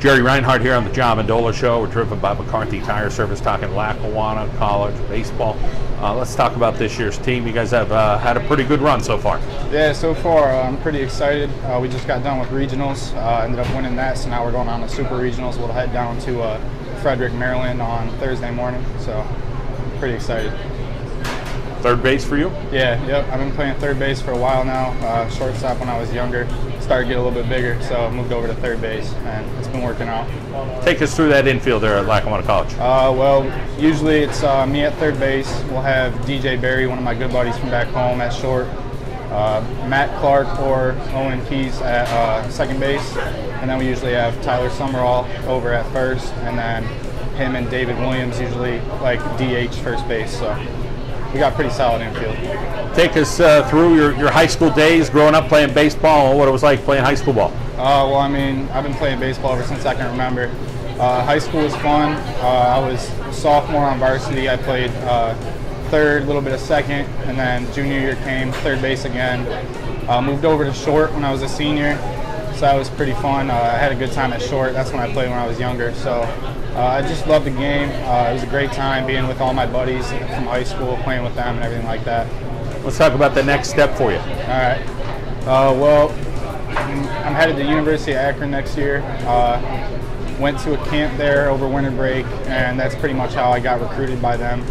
Jerry Reinhardt here on the John Mendola Show. We're driven by McCarthy Tire Service, talking Lackawanna College Baseball. Let's talk about this year's team. You guys have had a pretty good run so far. Yeah, so far I'm pretty excited. We just got done with regionals, ended up winning that, so now we're going on to super regionals. We'll head down to Frederick, Maryland on Thursday morning, so pretty excited. Third base for you? Yeah, yep. I've been playing third base for a while now. Shortstop when I was younger. Started to get a little bit bigger, so I moved over to third base, and it's been working out. Take us through that infield there at Lackawanna College. Well, usually it's me at third base. We'll have DJ Berry, one of my good buddies from back home, at short. Matt Clark or Owen Keys at second base. And then we usually have Tyler Summerall over at first, and then him and David Williams usually like DH first base. So we got pretty solid infield. Take us through your high school days, growing up playing baseball, what it was like playing high school ball. Well, I mean, I've been playing baseball ever since I can remember. High school was fun. I was sophomore on varsity. I played third, a little bit of second, and then junior year came, third base again. Moved over to short when I was a senior, so that was pretty fun. I had a good time at short. That's when I played when I was younger. So I just loved the game. It was a great time being with all my buddies from high school, playing with them and everything like that. Let's talk about the next step for you. All right. Well, I'm headed to the University of Akron next year. Went to a camp there over winter break, and that's pretty much how I got recruited by them.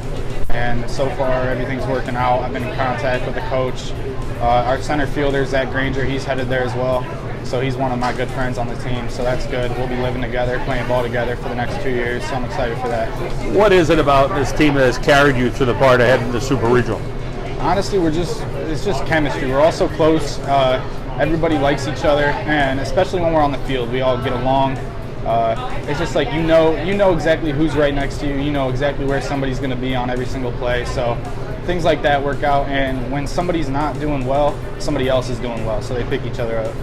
And so far, everything's working out. I've been in contact with the coach. Our center fielder, Zach Granger, he's headed there as well. So he's one of my good friends on the team, so that's good. We'll be living together, playing ball together for the next 2 years, so I'm excited for that. What is it about this team that has carried you to the part ahead of the Super Regional? Honestly, it's just chemistry. We're all so close. Everybody likes each other, and especially when we're on the field, we all get along. It's just like you know exactly who's right next to you. You know exactly where somebody's going to be on every single play. So things like that work out, and when somebody's not doing well, somebody else is doing well, so they pick each other up.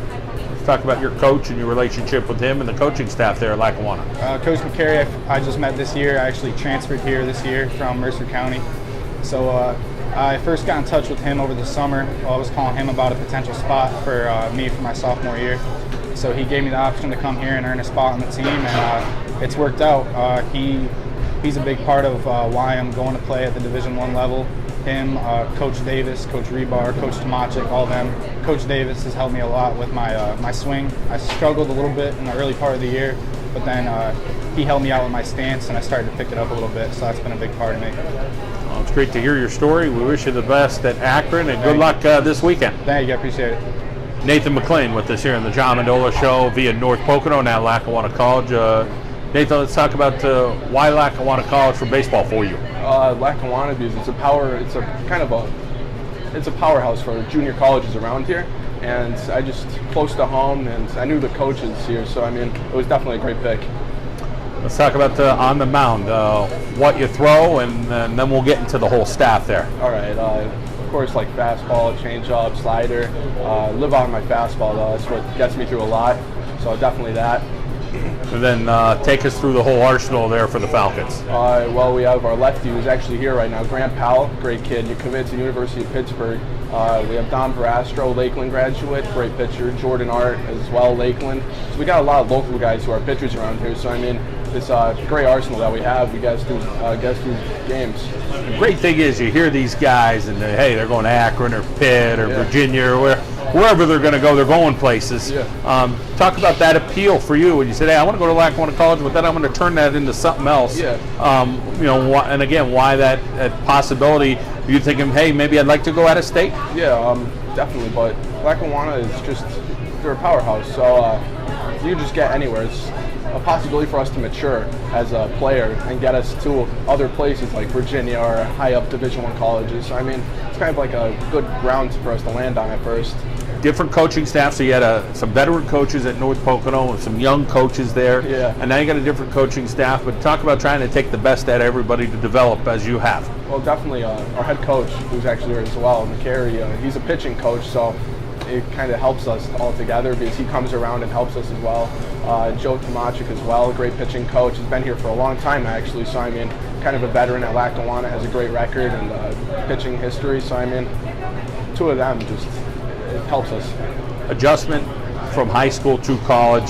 Let's talk about your coach and your relationship with him and the coaching staff there at Lackawanna. Coach McCarry, I just met this year. I actually transferred here this year from Mercer County. So I first got in touch with him over the summer. I was calling him about a potential spot for me for my sophomore year. So he gave me the option to come here and earn a spot on the team, and it's worked out. He's a big part of why I'm going to play at the Division I level. Him, Coach Davis, Coach Rebar, Coach Tomacic, all of them. Coach Davis has helped me a lot with my swing. I struggled a little bit in the early part of the year, but then he helped me out with my stance, and I started to pick it up a little bit, so that's been a big part of me. Well, it's great to hear your story. We wish you the best at Akron, and good luck this weekend. Thank you, I appreciate it. Nathan McLean with us here on the John Mendola Show via North Pocono, now Lackawanna College. Nathan, let's talk about why Lackawanna College for baseball for you. Lackawanna, because it's a powerhouse for junior colleges around here, and I just close to home, and I knew the coaches here, so I mean it was definitely a great pick. Let's talk about on the mound, what you throw, and then we'll get into the whole staff there. All right. Of course, like fastball, changeup, slider. Live on my fastball though. That's what gets me through a lot. So definitely that. And then take us through the whole arsenal there for the Falcons. Well, we have our lefty who's actually here right now, Grant Powell, great kid. You commit to University of Pittsburgh. We have Don Verastro, Lakeland graduate, great pitcher. Jordan Art as well, Lakeland. So we got a lot of local guys who are pitchers around here. So I mean, this great arsenal that we have. We guys do games. The great thing is you hear these guys and hey, they're going to Akron or Pitt or Virginia or wherever they're going to go. They're going places. Yeah. Talk about that appeal for you when you said, hey, I want to go to Lackawanna College, but then I'm going to turn that into something else. Yeah. And again, why that possibility? You thinking, hey, maybe I'd like to go out of state? Yeah, definitely. But Lackawanna is they're a powerhouse. So you just get anywhere. It's a possibility for us to mature as a player and get us to other places like Virginia or high up Division I colleges. So I mean, it's kind of like a good ground for us to land on at first. Different coaching staff, so you had some veteran coaches at North Pocono and some young coaches there, and now you got a different coaching staff, but talk about trying to take the best out of everybody to develop as you have. Well, definitely our head coach, who's actually here as well, McCarry, he's a pitching coach, so it kind of helps us all together because he comes around and helps us as well. Joe Tomacic as well, a great pitching coach, has been here for a long time actually, so I mean, kind of a veteran at Lackawanna, has a great record and pitching history, so I mean, two of them just, it helps us. Adjustment from high school to college.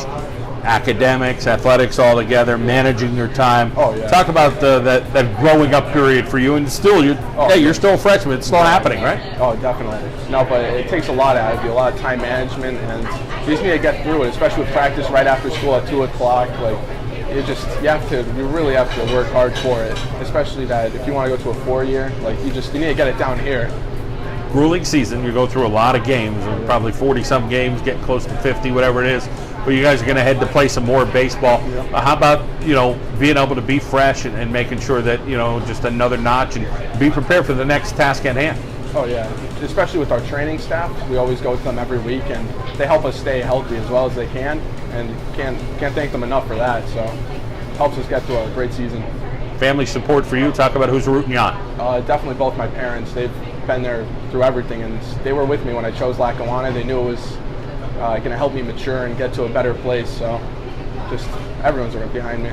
academics, athletics all together, managing your time. Oh, yeah. Talk about that growing up period for you, and still, you're still a freshman. It's still happening, right? Oh, definitely. No, but it takes a lot out of you, a lot of time management, and you just need to get through it, especially with practice right after school at 2 o'clock. Like, you really have to work hard for it, especially that if you want to go to a 4-year, like, you need to get it down here. Grueling season. You go through a lot of games, probably 40-some games, get close to 50, whatever it is. But you guys are going to head to play some more baseball. Yep. How about, being able to be fresh and making sure that, just another notch and be prepared for the next task at hand? Oh, yeah. Especially with our training staff. We always go with them every week, and they help us stay healthy as well as they can, and can't thank them enough for that. So it helps us get to a great season. Family support for you. Talk about who's rooting you on. Definitely both my parents. They've been there through everything, and they were with me when I chose Lackawanna. They knew it was going to help me mature and get to a better place. So just everyone's right behind me.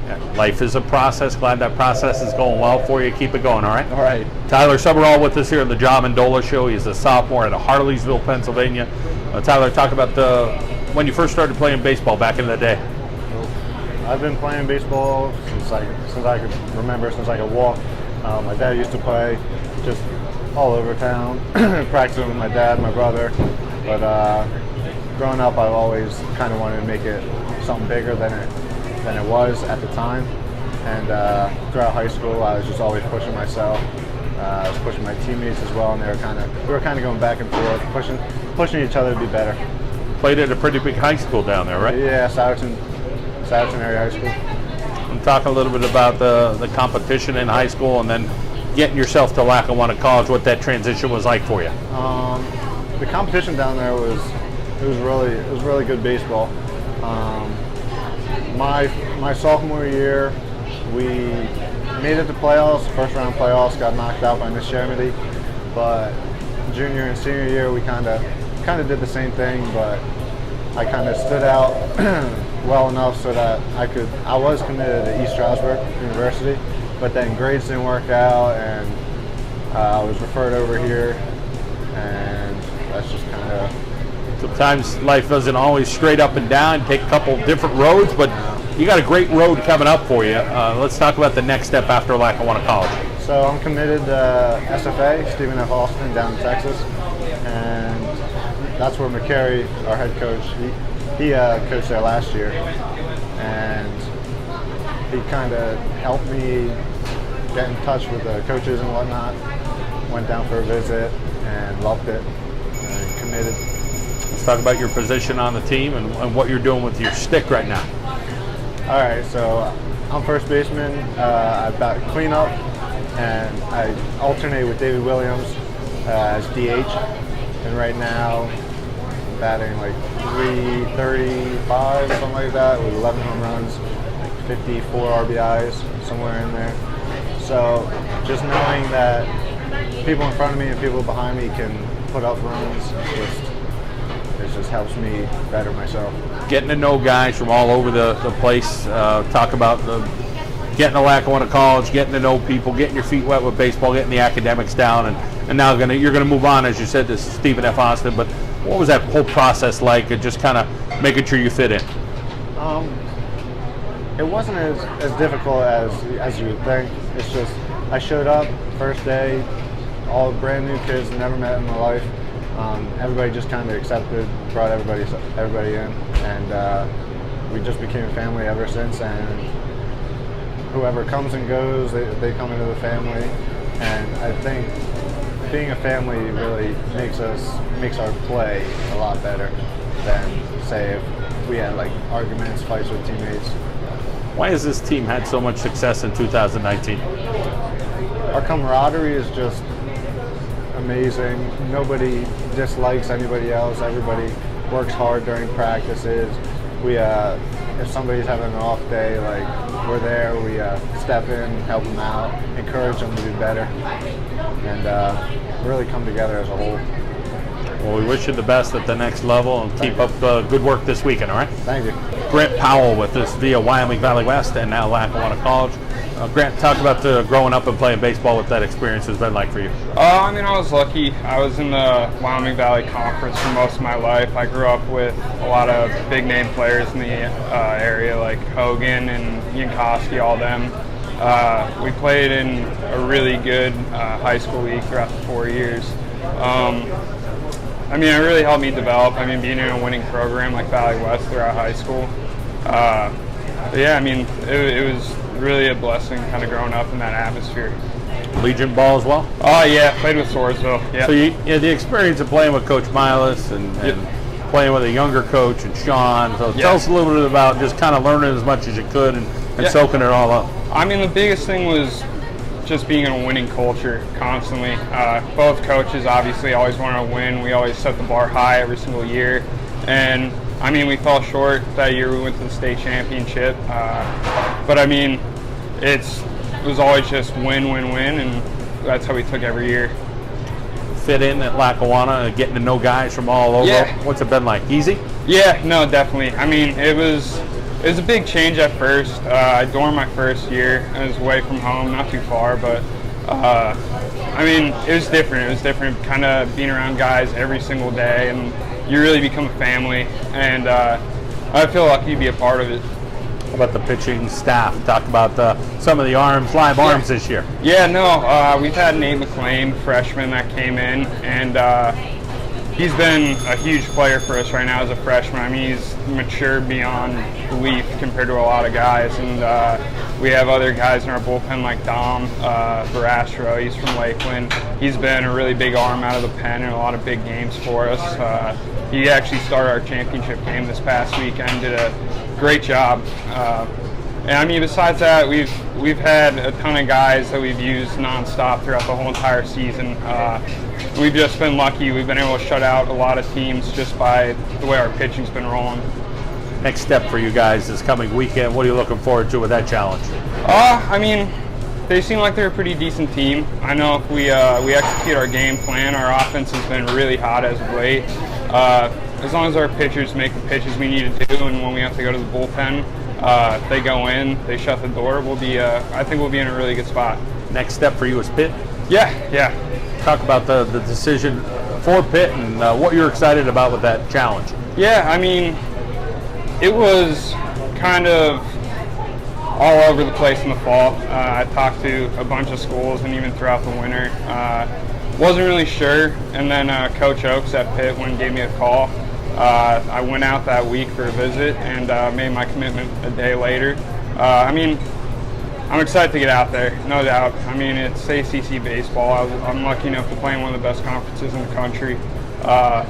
Yeah. Life is a process. Glad that process is going well for you. Keep it going, all right? All right. Tyler Summerall with us here on the Mendola Show. He's a sophomore at Harleysville, Pennsylvania. Tyler, talk about when you first started playing baseball back in the day. I've been playing baseball since I could remember, since I could walk. My dad used to play just all over town, practicing with my dad, my brother. But growing up, I've always kind of wanted to make it something bigger than it was at the time. And throughout high school, I was just always pushing myself. I was pushing my teammates as well, and we were kind of going back and forth, pushing each other to be better. Played at a pretty big high school down there, right? Yeah, Souderton area high school. And talk a little bit about the competition in high school, and then getting yourself to Lackawanna College, what that transition was like for you. The competition down there was really good baseball. My sophomore year, we made it to playoffs, first round playoffs, got knocked out by Miss Shermity. But junior and senior year, we kind of did the same thing, but I kind of stood out well enough so that I was committed to East Stroudsburg University, but then grades didn't work out, and I was referred over here, and that's just kind of. Sometimes life doesn't always straight up and down, take a couple different roads, but you got a great road coming up for you. Let's talk about the next step after Lackawanna College. So I'm committed to SFA, Stephen F. Austin, down in Texas, and that's where McCarry, our head coach, he coached there last year, and he kind of helped me get in touch with the coaches and whatnot. Went down for a visit and loved it and committed. Let's talk about your position on the team and what you're doing with your stick right now. All right, so I'm first baseman. I bat cleanup, and I alternate with David Williams as DH. And right now, I'm batting like 335, something like that, with 11 home runs, like 54 RBIs, somewhere in there. So just knowing that people in front of me and people behind me can put up runs, it just helps me better myself. Getting to know guys from all over the place. Talk about getting to Lackawanna College, getting to know people, getting your feet wet with baseball, getting the academics down, and now you're gonna move on, as you said, to Stephen F. Austin. But what was that whole process like, and just kind of making sure you fit in? It wasn't as difficult as you would think. It's just I showed up first day, all brand new kids, never met in my life. Everybody just kind of accepted, brought everybody in, and we just became a family ever since. And whoever comes and goes, they come into the family. And I think being a family really makes our play a lot better than, say, if we had like arguments, fights with teammates. Why has this team had so much success in 2019? Our camaraderie is just amazing. Nobody dislikes anybody else. Everybody works hard during practices. We, if somebody's having an off day, like, we're there. We step in, help them out, encourage them to do better, and really come together as a whole. Well, we wish you the best at the next level, and keep up the good work this weekend, all right? Thank you. Grant Powell with us via Wyoming Valley West and now Lackawanna College. Grant, talk about growing up and playing baseball, what that experience has been like for you. I mean, I was lucky. I was in the Wyoming Valley Conference for most of my life. I grew up with a lot of big-name players in the area, like Hogan and Yankowski, all them. We played in a really good high school league throughout the 4 years. I mean, it really helped me develop. I mean, being in a winning program like Valley West throughout high school. But yeah, I mean, it was really a blessing kind of growing up in that atmosphere. Legion ball as well? Oh, yeah, played with Swordsville. Yeah. So you had the experience of playing with Coach Miles and playing with a younger coach and Sean. So tell us a little bit about just kind of learning as much as you could and soaking it all up. I mean, the biggest thing was just being in a winning culture constantly. Both coaches obviously always want to win. We always set the bar high every single year. And I mean, we fell short that year. We went to the state championship. But I mean, it was always just win, win, win. And that's how we took every year. Fit in at Lackawanna, getting to know guys from all over. Yeah. What's it been like? Easy? Yeah, no, definitely. I mean, it was a big change at first. I dormed my first year. I was away from home, not too far, but I mean, it was different. It was different kind of being around guys every single day, and you really become a family, and I feel lucky to be a part of it. How about the pitching staff? Talk about some of the live arms this year. Yeah, no, we've had Nate McClain, freshman, that came in, and he's been a huge player for us right now as a freshman. I mean, he's matured beyond belief compared to a lot of guys, and we have other guys in our bullpen like Dom Barastro. He's from Lakeland. He's been a really big arm out of the pen in a lot of big games for us. He actually started our championship game this past weekend, did a great job. And I mean, besides that, we've had a ton of guys that we've used nonstop throughout the whole entire season. We've just been lucky. We've been able to shut out a lot of teams just by the way our pitching's been rolling. Next step for you guys this coming weekend. What are you looking forward to with that challenge? I mean, they seem like they're a pretty decent team. I know if we execute our game plan, our offense has been really hot as of late. As long as our pitchers make the pitches we need to do, and when we have to go to the bullpen, if they go in, they shut the door, I think we'll be in a really good spot. Next step for you is Pitt? Yeah. Talk about the decision for Pitt and what you're excited about with that challenge. Yeah, I mean, it was kind of all over the place in the fall. I talked to a bunch of schools and even throughout the winter. Wasn't really sure, and then Coach Oakes at Pitt gave me a call. I went out that week for a visit and made my commitment a day later. I mean, I'm excited to get out there, no doubt. I mean, it's ACC baseball. I'm lucky enough to play in one of the best conferences in the country. I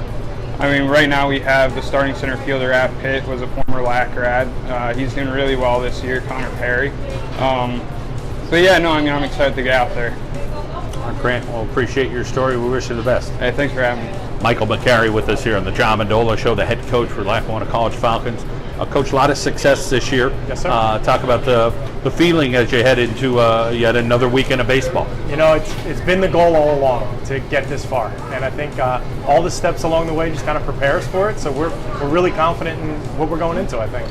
mean, right now we have the starting center fielder at Pitt was a former LAC grad. He's doing really well this year, Connor Perry. So yeah, no, I mean, I'm excited to get out there. Grant, we'll appreciate your story. We wish you the best. Hey, thanks for having me. Michael McCarry with us here on the John Mendola Show, the head coach for Lackawanna College Falcons. Coach, a lot of success this year. Yes, sir. Talk about the feeling as you head into yet another weekend of baseball. You know, it's been the goal all along to get this far, and I think all the steps along the way just kind of prepare us for it. So we're really confident in what we're going into, I think.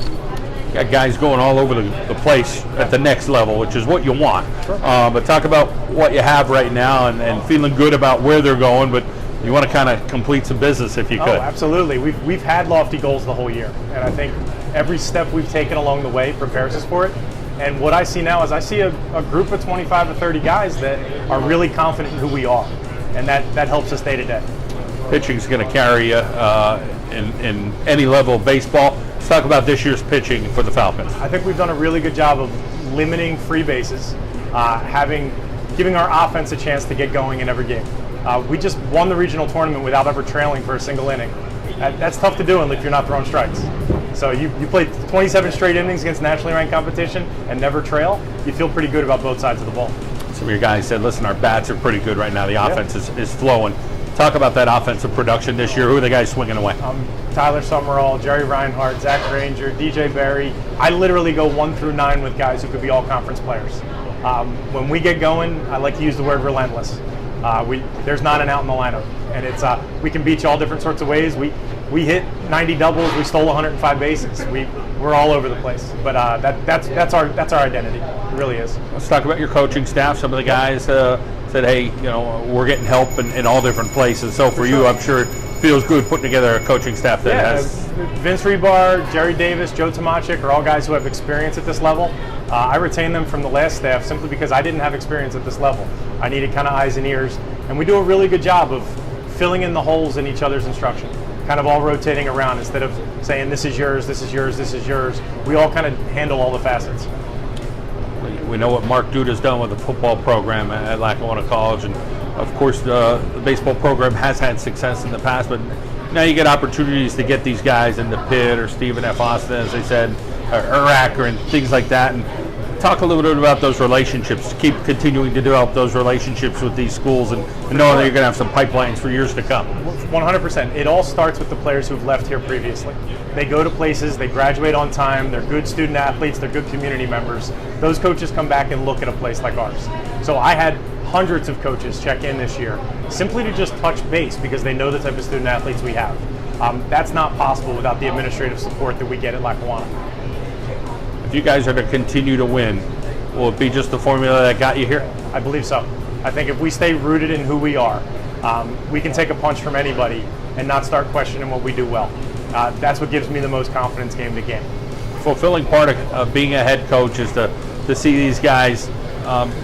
Got guys going all over the place at the next level, which is what you want. Sure. But talk about what you have right now and feeling good about where they're going, but you want to kind of complete some business if you could. Oh, absolutely. We've had lofty goals the whole year, and I think every step we've taken along the way prepares us for it. And what I see now is I see a group of 25 to 30 guys that are really confident in who we are, and that helps us day to day. Pitching's going to carry you in any level of baseball. Let's talk about this year's pitching for the Falcons. I think we've done a really good job of limiting free bases, giving our offense a chance to get going in every game. We just won the regional tournament without ever trailing for a single inning. That's tough to do if you're not throwing strikes. So you played 27 straight innings against nationally ranked competition and never trail. You feel pretty good about both sides of the ball. Some of your guys said, listen, our bats are pretty good right now. The offense is flowing. Talk about that offensive production this year. Who are the guys swinging away? Tyler Summerall, Jerry Reinhardt, Zach Granger, DJ Berry. I literally go 1 through 9 with guys who could be all conference players. When we get going, I like to use the word relentless. There's not an out in the lineup, and it's we can beat you all different sorts of ways. We hit 90 doubles. We stole 105 bases. We're all over the place. But that's our identity. It really is. Let's talk about your coaching staff. Some of the guys said, hey, we're getting help in all different places. So for you, I'm sure it feels good putting together a coaching staff that has. Vince Rebar, Jerry Davis, Joe Tomachik are all guys who have experience at this level. I retained them from the last staff simply because I didn't have experience at this level. I needed kind of eyes and ears, and we do a really good job of filling in the holes in each other's instruction, kind of all rotating around instead of saying this is yours, this is yours, this is yours. We all kind of handle all the facets. We know what Mark Duda's done with the football program at Lackawanna College, and of course the baseball program has had success in the past, but now you get opportunities to get these guys into Pitt or Stephen F. Austin, as they said, or Akron, things like that. And talk a little bit about those relationships. Keep continuing to develop those relationships with these schools, and knowing that you're going to have some pipelines for years to come. 100%. It all starts with the players who've left here previously. They go to places, they graduate on time, they're good student athletes, they're good community members. Those coaches come back and look at a place like ours. So I had hundreds of coaches check in this year simply to just touch base because they know the type of student athletes we have. That's not possible without the administrative support that we get at Lackawanna. If you guys are to continue to win, will it be just the formula that got you here? I believe so. I think if we stay rooted in who we are, we can take a punch from anybody and not start questioning what we do well. That's what gives me the most confidence game to game. Fulfilling part of being a head coach is to see these guys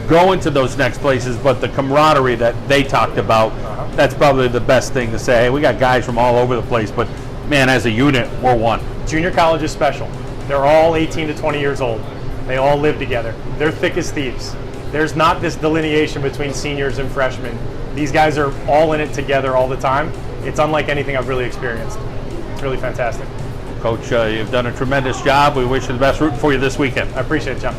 go into those next places, but the camaraderie that they talked about, that's probably the best thing to say. Hey, we got guys from all over the place, but man, as a unit, we're one. Junior college is special. They're all 18 to 20 years old. They all live together. They're thick as thieves. There's not this delineation between seniors and freshmen. These guys are all in it together all the time. It's unlike anything I've really experienced. It's really fantastic. Coach, you've done a tremendous job. We wish you the best. Rooting for you this weekend. I appreciate it, John.